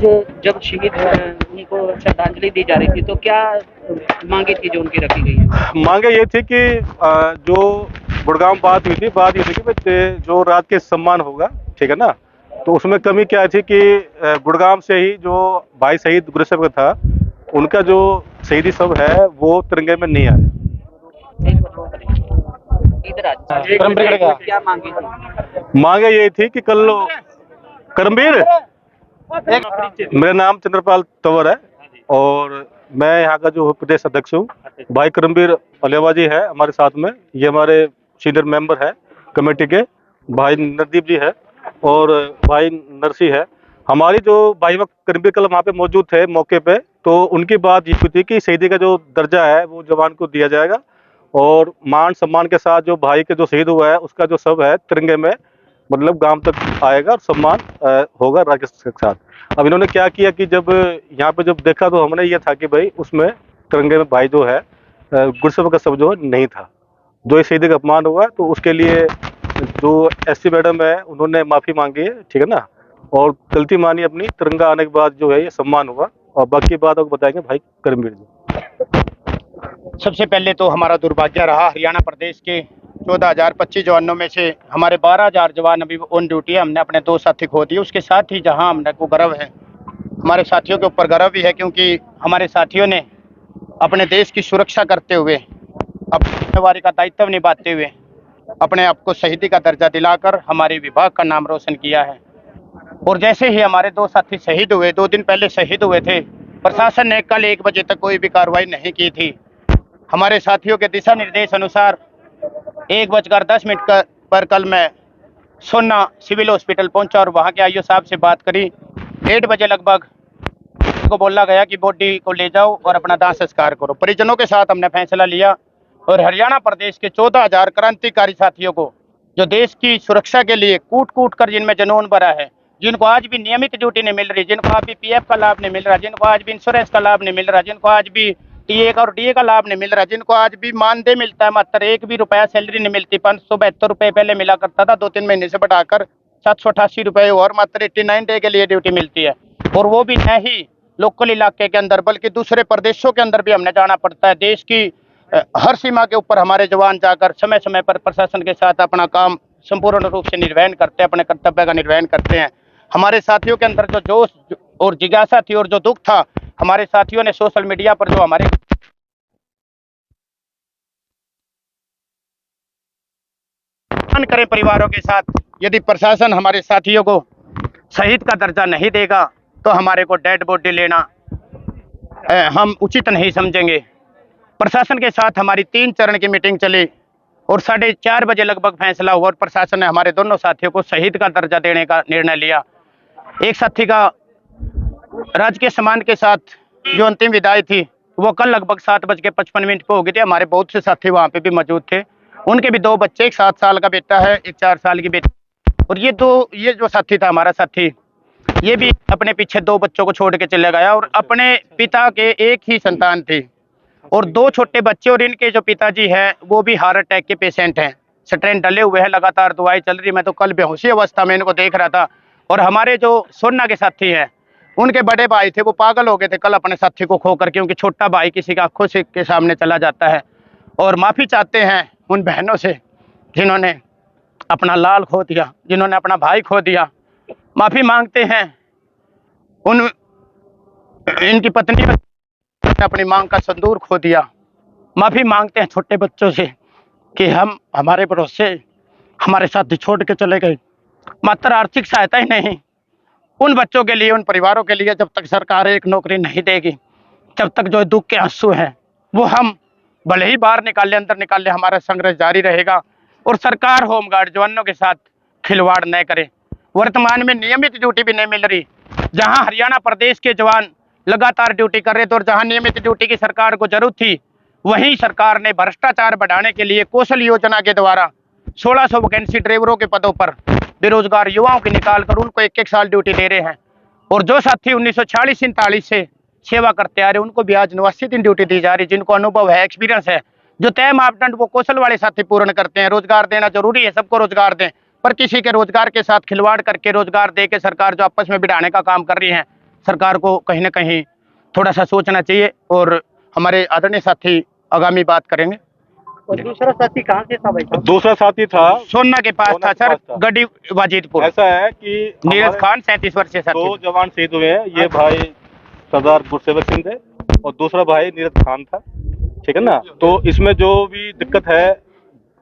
आज जब शहीद हुए हैं उनको श्रद्धांजलि दी जा रही थी, तो क्या मांगे थी जो उनकी रखी गई है? मांगे ये थी कि जो गुड़गांव बात ये थी कि भाई जो रात के सम्मान होगा, ठीक है ना, तो उसमें कमी क्या थी कि गुड़गांव से ही जो भाई शहीद गुरसेव का था, उनका जो शहीदी सब है वो तिरंगे में नहीं आया। इधर आज क्या मांगे थी? मांगे ये थी कि कल करमवीर, मेरा नाम चंद्रपाल तंवर है और मैं यहाँ का जो प्रदेश अध्यक्ष हूँ। भाई करमवीर अलेवा जी है हमारे साथ में, ये हमारे सीनियर मेंबर है कमेटी के। भाई नरदीप जी है और भाई नरसी है। हमारी जो भाई करमवीर कल वहाँ पे मौजूद थे मौके पे, तो उनकी बात ये थी कि शहीदी का जो दर्जा है वो जवान को दिया जाएगा और मान सम्मान के साथ जो भाई के जो शहीद हुआ है उसका जो शव है तिरंगे में मतलब गांव तक आएगा और सम्मान होगा राज्य के साथ। अब इन्होंने क्या किया कि जब यहाँ पे जब देखा तो हमने ये था कि भाई उसमें तिरंगे में भाई जो है गुरसेव का शव जो नहीं था, जो इस शहीदी का अपमान हुआ, तो उसके लिए जो एसपी मैडम है उन्होंने माफ़ी मांगी है, ठीक है ना, और गलती मानी अपनी। तिरंगा आने के बाद जो है ये सम्मान हुआ और बाकी बात आपको बताएंगे भाई करमवीर जी। सबसे पहले तो हमारा दुर्भाग्य रहा, हरियाणा प्रदेश के 14,025 जवानों में से हमारे 12,000 जवान अभी ऑन ड्यूटी है। हमने अपने 2 साथी खो दिए। उसके साथ ही जहां हमने को गर्व है, हमारे साथियों के ऊपर गर्व भी है, क्योंकि हमारे साथियों ने अपने देश की सुरक्षा करते हुए, अपनी जिम्मेवारी का दायित्व निभाते हुए अपने आप को शहीदी का दर्जा दिलाकर हमारे विभाग का नाम रोशन किया है। और जैसे ही हमारे 2 साथी शहीद हुए, 2 दिन पहले शहीद हुए थे, प्रशासन ने कल 1 बजे तक कोई भी कार्रवाई नहीं की थी। हमारे साथियों के दिशा निर्देश अनुसार 1:10 पर कल मैं सोना सिविल हॉस्पिटल पहुंचा और वहां के आईओ साहब से बात करी। 1:30 बजे लगभग को बोला गया कि बॉडी को ले जाओ और अपना दाह संस्कार करो। परिजनों के साथ हमने फैसला लिया और हरियाणा प्रदेश के 14,000 क्रांतिकारी साथियों को, जो देश की सुरक्षा के लिए कूट कूट कर जिनमें जुनून भरा है, जिनको आज भी नियमित ड्यूटी नहीं मिल रही, जिनको आज भी पीएफ का लाभ नहीं मिल रहा, जिनको आज भी इंश्योरेंस का लाभ नहीं मिल रहा, जिनको आज भी टीए का और डीए का लाभ नहीं मिल रहा, जिनको आज भी मानदेय मिलता है, मात्र 1 भी रुपया सैलरी नहीं मिलती। 572 रुपये पहले मिला करता था, 2-3 महीने से बढ़ाकर 788 रुपये और मात्र 89 डे के लिए ड्यूटी मिलती है। और वो भी नहीं लोकल इलाके के अंदर, बल्कि दूसरे प्रदेशों के अंदर भी हमने जाना पड़ता है। देश की हर सीमा के ऊपर हमारे जवान जाकर समय समय पर प्रशासन के साथ अपना काम संपूर्ण रूप से निर्वहन करते हैं, अपने कर्तव्य का निर्वहन करते हैं। हमारे साथियों के अंदर जो जोश और जिज्ञासा थी और जो दुख था, हमारे साथियों ने सोशल मीडिया पर जो हमारे करें परिवारों के साथ, यदि प्रशासन हमारे साथियों को शहीद का दर्जा नहीं देगा तो हमारे को डेड बॉडी लेना हम उचित नहीं समझेंगे। प्रशासन के साथ हमारी 3 चरण की मीटिंग चली और 4:30 बजे लगभग फैसला हुआ और प्रशासन ने हमारे दोनों साथियों को शहीद का दर्जा देने का निर्णय लिया। एक साथी का राजकीय सम्मान के साथ जो अंतिम विदाई थी वो कल लगभग 7:55 पे हो गई थी। हमारे बहुत से साथी वहाँ पे भी मौजूद थे। उनके भी 2 बच्चे, एक 7 साल का बेटा है, एक 4 साल की बेटी। और ये जो साथी था हमारा साथी, ये भी अपने पीछे 2 बच्चों को छोड़ के चले गया और अपने पिता के एक ही संतान थी और 2 छोटे बच्चे। और इनके जो पिताजी हैं वो भी हार्ट अटैक के पेशेंट हैं, स्टेंट डले हुए हैं, लगातार दवाई चल रही। मैं तो कल बेहोशी अवस्था में इनको देख रहा था। और हमारे जो सोना के साथी हैं, उनके बड़े भाई थे, वो पागल हो गए थे कल अपने साथी को खोकर, क्योंकि छोटा भाई किसी की आंखों से के सामने चला जाता है। और माफ़ी चाहते हैं उन बहनों से जिन्होंने अपना लाल खो दिया, जिन्होंने अपना भाई खो दिया। माफ़ी मांगते हैं उन इनकी पत्नी ने अपनी मांग का संदूर खो दिया। माफ़ी मांगते हैं छोटे बच्चों से कि हमारे भरोसे हमारे साथी छोड़ के चले गए। मात्र आर्थिक सहायता ही नहीं, उन बच्चों के लिए, उन परिवारों के लिए जब तक सरकार एक नौकरी नहीं देगी, जब तक जो दुख के आंसू हैं वो हम भले ही बाहर निकाले अंदर निकाले, हमारा संघर्ष जारी रहेगा। और सरकार होमगार्ड जवानों के साथ खिलवाड़ न करे। वर्तमान में नियमित ड्यूटी भी नहीं मिल रही। जहां हरियाणा प्रदेश के जवान लगातार ड्यूटी कर रहे थे और जहां नियमित ड्यूटी की सरकार को जरूरत थी, वहीं सरकार ने भ्रष्टाचार बढ़ाने के लिए कौशल योजना के द्वारा 1600 वैकेंसी ड्राइवरों के पदों पर बेरोजगार युवाओं की निकाल कर उनको 1-1 साल ड्यूटी दे रहे हैं। और जो साथी 1946-47 से सेवा करते आ रहे, उनको भी आज 89 दिन ड्यूटी दी जा रही, जिनको अनुभव है, एक्सपीरियंस है। जो तय मापदंड वो कौशल वाले साथी पूर्ण करते हैं। रोजगार देना जरूरी है, सबको रोजगार दें, पर किसी के रोजगार के साथ खिलवाड़ करके रोजगार दे के सरकार जो आपस में बिठाने का काम कर रही है, सरकार को कहीं ना कहीं थोड़ा सा सोचना चाहिए। और हमारे आदरणीय साथी आगामी बात करेंगे। और दूसरा साथी कहाँ से था भाई साहब? दूसरा साथी था सोना के पास सोना था के सर, पास था। गड्डी वाजिदपुर। ऐसा है कि नीरज हमारे खान 37 वर्षीय दो साथी। जवान शहीद हुए हैं। ये भाई सरदार गुरसेवक सिंह थे और दूसरा भाई नीरज खान था, ठीक है ना। तो इसमें जो भी दिक्कत है,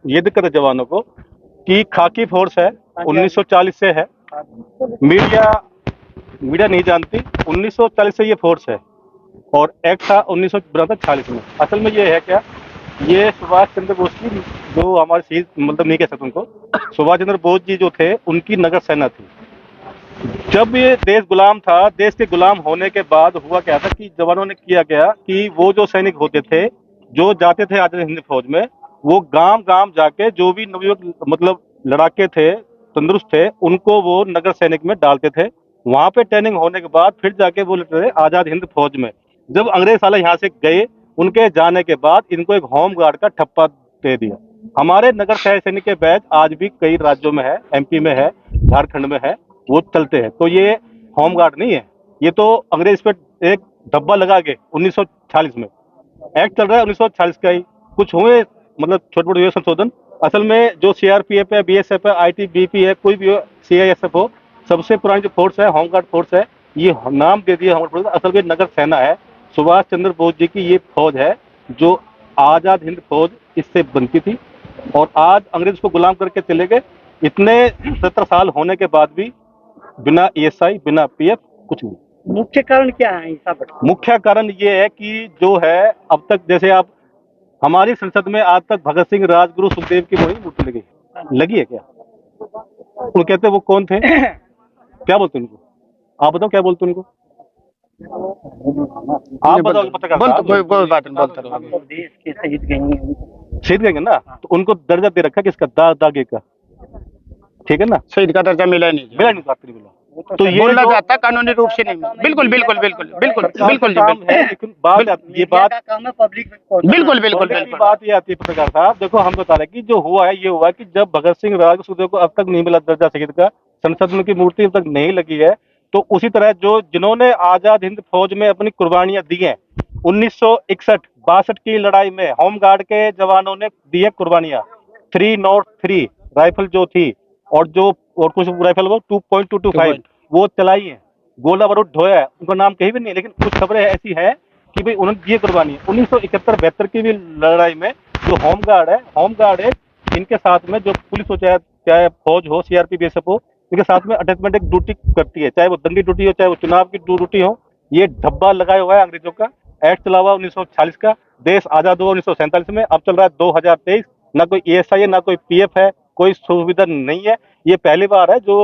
ये दिक्कत है जवानों को कि खाकी फोर्स है, 1940 से है। मीडिया नहीं जानती, 1940 से ये फोर्स है और एक्ट था 1946 में। असल में ये है क्या, ये सुभाष चंद्र बोस की, जो हमारे शहीद, मतलब नहीं कह सकते उनको, सुभाष चंद्र बोस जी जो थे उनकी नगर सेना थी। जब ये देश गुलाम था, देश के गुलाम होने के बाद हुआ क्या था कि जवानों ने किया क्या कि वो जो सैनिक होते थे, जो जाते थे आजाद हिंद फौज में, वो गांव गांव जाके जो भी नवयुवक मतलब लड़ाके थे, तंदुरुस्त थे, उनको वो नगर सैनिक में डालते थे। वहां पे ट्रेनिंग होने के बाद फिर जाके वो लेते थे आजाद हिंद फौज में। जब अंग्रेज साला यहाँ से गए, उनके जाने के बाद इनको एक होम गार्ड का ठप्पा दे दिया। हमारे नगर सैनिक के बैच आज भी कई राज्यों में है, एमपी में है, झारखंड में है, वो चलते हैं। तो ये होम गार्ड नहीं है, ये तो अंग्रेज पे एक धब्बा लगा के 1946 में एक्ट चल रहा है, 1940 का ही। कुछ हुए मतलब छोटे मोटे हुए संशोधन। असल में जो सीआरपीएफ है, बीएसएफ है, आईटीबीपी है, कोई भी हो, सीआईएसएफ हो, सबसे पुरानी जो फोर्स है होमगार्ड फोर्स है। ये नाम दे दिया होमगार्ड फोर्स, असल में नगर सेना है। सुभाष चंद्र बोस जी की ये फौज है जो आजाद हिंद फौज इससे बनती थी। और आज अंग्रेज को गुलाम करके चले गए। इतने 70 साल होने के बाद भी बिना ईएसआई, बिना पीएफ, कुछ नहीं। मुख्य कारण क्या है ऐसा? मुख्य कारण ये है कि जो है अब तक, जैसे आप हमारी संसद में आज तक भगत सिंह, राजगुरु, सुखदेव की वही मूर्ति लगी है क्या? वो कहते हैं वो कौन थे, क्या बोलते हैं उनको? आप बताओ क्या बोलते हैं उनको? आप बताओ पत्रकार साहब। कोई बात नहीं, बोलता रहो। हम तो देश के शहीद गए हैं। शहीद गए ना, तो उनको दर्जा दे रखा किसका? दागे का, ठीक है ना। शहीद का दर्जा मिला नहीं, मिला नहीं, बात नहीं मिला। तो ये बोलना जो चाहता कानूनी रूप से नहीं। बिल्कुल बिल्कुल बिल्कुल बिल्कुल बिल्कुल जी, काम बिल्कुल है, लेकिन बात ये बात का काम है पब्लिक में। बिल्कुल बिल्कुल बोलने की बिल्कुल। बात ये आती है पत्रकार साहब। देखो हम बता रहे हैं कि जो हुआ है, ये हुआ है कि जब भगत सिंह, राजगुरु, सुखदेव को अब तक नहीं मिला दर्जा शहीद का, संसद में की मूर्ति अब तक नहीं लगी है, तो उसी तरह जो जिन्होंने आजाद हिंद फौज में अपनी कुर्बानियां दी हैं, 1961-62 की लड़ाई में होमगार्ड के जवानों ने दी है कुर्बानियां। 303 राइफल जो थी, और कुछ राइफल वो 2.225 वो चलाई है, गोला बारूद ढोया है, उनका नाम कहीं भी नहीं। लेकिन कुछ खबरें ऐसी है कि भाई उन्होंने ये कुर्बानी है। 1971-72 की भी लड़ाई में जो होमगार्ड है, होमगार्ड है, इनके साथ में जो पुलिस हो, चाहे फौज हो, सीआरपी, बीएसएफ हो, इनके साथ में अटैचमेंट एक ड्यूटी करती है, चाहे वो दंडी ड्यूटी हो, चाहे वो चुनाव की ड्यूटी हो। ये धब्बा लगाया हुआ है अंग्रेजों का। एक्ट चला हुआ 1940 का। देश आजाद हुआ 1947 में, अब चल रहा है 2023। ना कोई ईएसआई है, ना कोई पीएफ है, कोई सुविधा नहीं है। ये पहली बार है जो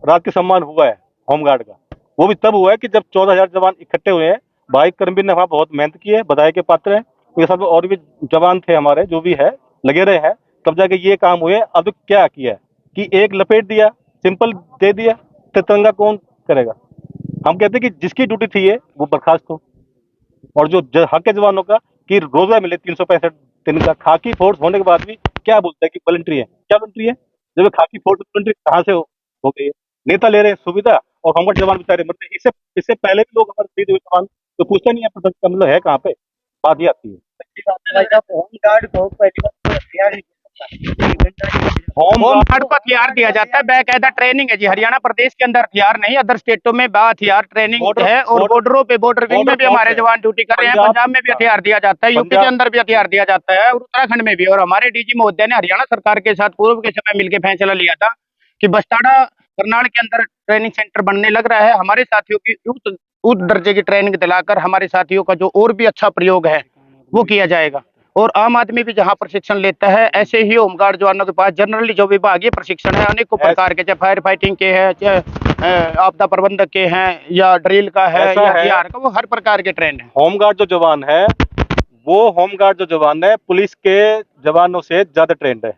राजकीय सम्मान हुआ है होमगार्ड का। वो भी तब हुआ है कि जब 14,000 जवान इकट्ठे हुए हैं। भाई करमबीर ने वहां बहुत मेहनत की है, बधाई के पात्र हैं। उनके साथ में और भी जवान थे हमारे, जो भी है लगे रहे हैं, तब जाके ये काम हुए। अब क्या किया कि एक लपेट दिया, सिंपल दे दिया, तिरंगा कौन करेगा? हम कहते हैं कि जिसकी ड्यूटी थी ये, वो बर्खास्त हो। और जो हक है जवानों का कि रोजा मिले 365 दिन का। खाकी फोर्स होने के बाद भी क्या बोलता है कि वॉलंटरी है? क्या वॉलंटरी है? जब खाकी फोर्स वॉलंटरी कहाँ से हो गई है? नेता ले रहे हैं सुविधा और होमगार्ड जवान बेचारे मरते हैं। इससे पहले भी लोग हमारे शहीद हुए जवान, तो पूछते नहीं है प्रोटेक्ट का मतलब है कहाँ पे? बात ये आती है। होमगार्ड को पहली बार हथियार होमगार्ड को हथियार दिया जाता है, बाकायदा ट्रेनिंग है जी। हरियाणा प्रदेश के अंदर हथियार नहीं, अदर स्टेटों में हथियार ट्रेनिंग है। और बॉर्डरों पे, बॉर्डर विंग में भी हमारे जवान ड्यूटी कर रहे हैं। पंजाब में भी हथियार दिया जाता है, यूपी के अंदर भी हथियार दिया जाता है, और उत्तराखंड में भी। और हमारे डीजी महोदय ने हरियाणा सरकार के साथ पूर्व के समय मिलकर फैसला लिया था कि बस्ताड़ा, करनाल के अंदर ट्रेनिंग सेंटर बनने लग रहा है। हमारे साथियों की उच्च दर्जे की ट्रेनिंग दिलाकर हमारे साथियों का जो और भी अच्छा प्रयोग है वो किया जाएगा। और आम आदमी भी जहां प्रशिक्षण लेता है, ऐसे ही होमगार्ड जवानों के पास जनरली जो विभागीय प्रशिक्षण है अनेकों प्रकार के, चाहे फायर फाइटिंग के हैं, चाहे आपदा प्रबंधक के हैं, या ड्रिल का है, या हथियार का, वो हर प्रकार के ट्रेंड है। होमगार्ड जो जवान है, वो होमगार्ड जो जवान है पुलिस के जवानों से ज्यादा ट्रेंड है,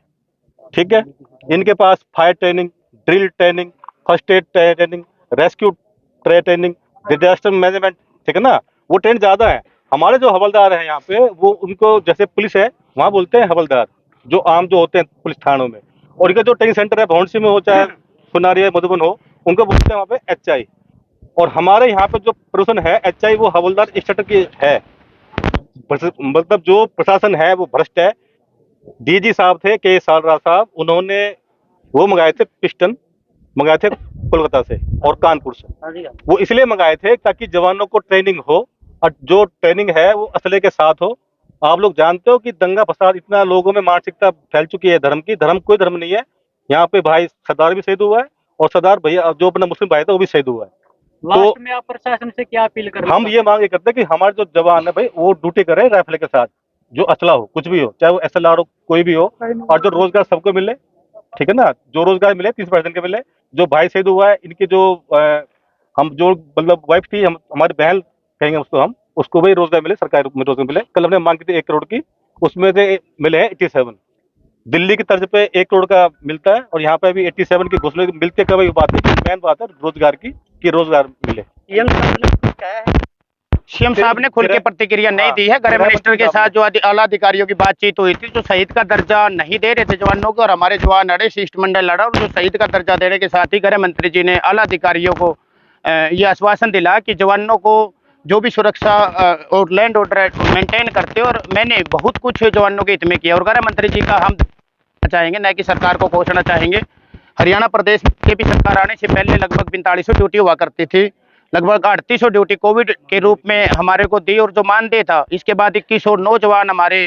ठीक है। इनके पास fire training, drill training, first aid training, rescue training, disaster management, ठीक है ना, वो ट्रेंड ज्यादा है। हमारे जो हवलदार हैं यहाँ पे, वो उनको जैसे पुलिस है वहाँ बोलते हैं हवलदार, जो आम जो होते हैं पुलिस थानों में। और इनका जो ट्रेनिंग सेंटर है भौंडसी में हो, चाहे सुनारिया, मधुबन हो, उनको बोलते हैं वहाँ पे एचआई। और हमारे यहाँ पे जो प्रशासन है HI वो हवलदार स्टेट की है, मतलब जो प्रशासन है वो भ्रष्ट है। DG साहब थे के सालरा साहब, उन्होंने वो मंगाए थे पिस्टन, मंगाए थे कोलकाता से और कानपुर से। हाँ जी, वो इसलिए मंगाए थे ताकि जवानों को ट्रेनिंग हो, और जो ट्रेनिंग है वो असले के साथ हो। आप लोग जानते हो कि दंगा फसाद इतना लोगों में मानसिकता फैल चुकी है धर्म की। धर्म कोई धर्म नहीं है। यहाँ पे भाई सरदार भी शहीद हुआ है और सरदार भैया जो अपना मुस्लिम भाई था वो भी शहीद हुआ है। लास्ट में आप प्रशासन से क्या अपील कर हम ये मांग करते हैं कि हमारे जो जवान है भाई वो ड्यूटी करे राइफल के साथ, जो असला हो, कुछ भी हो, चाहे वो SLR हो, कोई भी हो, और जो रोजगार सबको मिले, ठीक है ना, जो रोजगार मिले 30% के मिले। जो भाई शहीद हुआ है इनकी जो हम जो मतलब वाइफ थी, हम हमारी बहन कहेंगे उसको, हम उसको भी रोजगार मिले, सरकारी में रोजगार मिले। कल हमने मांग की थी 1 करोड़ की, उसमें से मिले हैं 87। दिल्ली की तर्ज पे 1 करोड़ का मिलता है और यहाँ पे भी 87 की घोषणा मिलती है। कब ये बात है, मेन बात है रोजगार की, कि रोजगार मिले। सीएम साहब ने कुछ कहा है? सीएम साहब ने खुल के प्रतिक्रिया नहीं दी है। गृह मिनिस्टर के साथ जो आला अधिकारियों की बातचीत हुई थी, जो शहीद का दर्जा नहीं दे रहे थे जवानों को, और हमारे जवान लड़े, शिष्टमंडल लड़ा, और जो शहीद का दर्जा देने के साथ ही गृह मंत्री जी ने आला अधिकारियों को ये आश्वासन दिला कि जवानों को जो भी सुरक्षा और लैंड ऑर्डर मेंटेन करते, और मैंने बहुत कुछ जवानों के हित में किया। और गृह मंत्री जी का हम चाहेंगे, न कि सरकार को कोसना चाहेंगे। हरियाणा प्रदेश के भी सरकार आने से पहले लगभग 4500 ड्यूटी हुआ करती थी, लगभग 3800 ड्यूटी कोविड के रूप में हमारे को दी, और जो मानदेय था इसके बाद 2100 नौजवान हमारे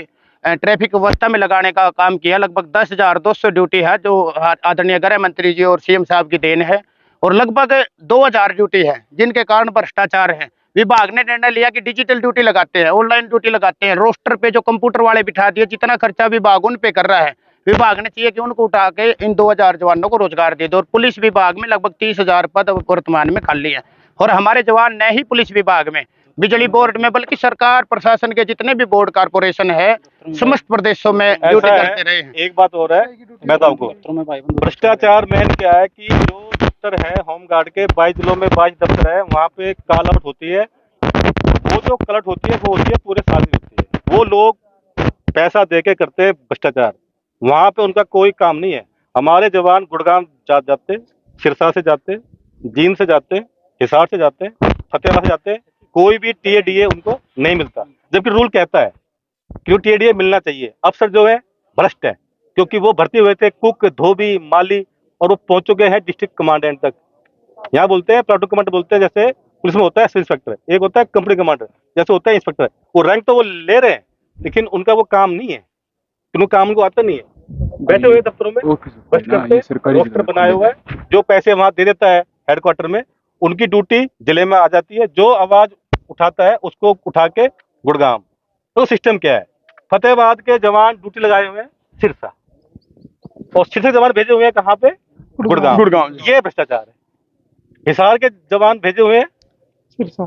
ट्रैफिक व्यवस्था में लगाने का काम किया। लगभग 10,200 ड्यूटी है जो आदरणीय गृह मंत्री जी और CM साहब की देन है, और लगभग 2000 ड्यूटी है जिनके कारण भ्रष्टाचार है। विभाग ने निर्णय लिया कि डिजिटल ड्यूटी लगाते हैं, ऑनलाइन ड्यूटी लगाते हैं, रोस्टर पे जो कंप्यूटर वाले बिठा दिए, जितना खर्चा विभाग उन पे कर रहा है। विभाग ने चाहिए कि उनको उठा के इन 2000 जवानों को रोजगार दे दो। और पुलिस विभाग में लगभग 30,000 पद वर्तमान में खाली है, और हमारे जवान न ही पुलिस विभाग में, बिजली बोर्ड में, बल्कि सरकार प्रशासन के जितने भी बोर्ड कारपोरेशन है समस्त प्रदेशों में ड्यूटी करते रहे हैं। एक बात और है, मैं बताऊं को भ्रष्टाचार मेन क्या है कि जो दफ्तर है होमगार्ड के 22 जिलों में 22 दफ्तर है, वहाँ पे कालावट होती है। वो जो कलट होती है वो होती है पूरे साल में होती है। वो लोग पैसा दे के करते हैं भ्रष्टाचार, वहाँ पे उनका कोई काम नहीं है। हमारे जवान गुड़गांव जाते, सिरसा से जाते, जींद से जाते, हिसार से जाते, फतेहाबाद से जाते, कोई भी TADA उनको नहीं मिलता, जबकि रूल कहता है कि TADA मिलना चाहिए। अफसर जो है भ्रष्ट है, क्योंकि वो भर्ती हुए थे कुक, धोबी, माली, और वो पहुंच चुके हैं डिस्ट्रिक्ट कमांडेंट तक। यहाँ बोलते हैं प्लाटून कमांडर, बोलते हैं जैसे पुलिस में होता है सब इंस्पेक्टर, एक होता है कंपनी कमांडर, जैसे होता है इंस्पेक्टर। वो रैंक तो वो ले रहे हैं, लेकिन उनका वो काम नहीं है, उनको काम उनको आता नहीं है। बैठे हुए दफ्तरों में भ्रष्ट करते, रोस्टर बनाए हुआ है, जो पैसे वहां दे देता है हेडक्वार्टर में, उनकी ड्यूटी जिले में आ जाती है। जो आवाज उठाता है उसको उठा के गुड़गांव। तो सिस्टम क्या है, फतेहाबाद के जवान ड्यूटी लगाए हुए हैं सिरसा, और सिरसा के जवान भेजे हुए हैं कहाँ पे, गुड़गांव। ये भ्रष्टाचार है। हिसार के जवान भेजे हुए हैं सिरसा,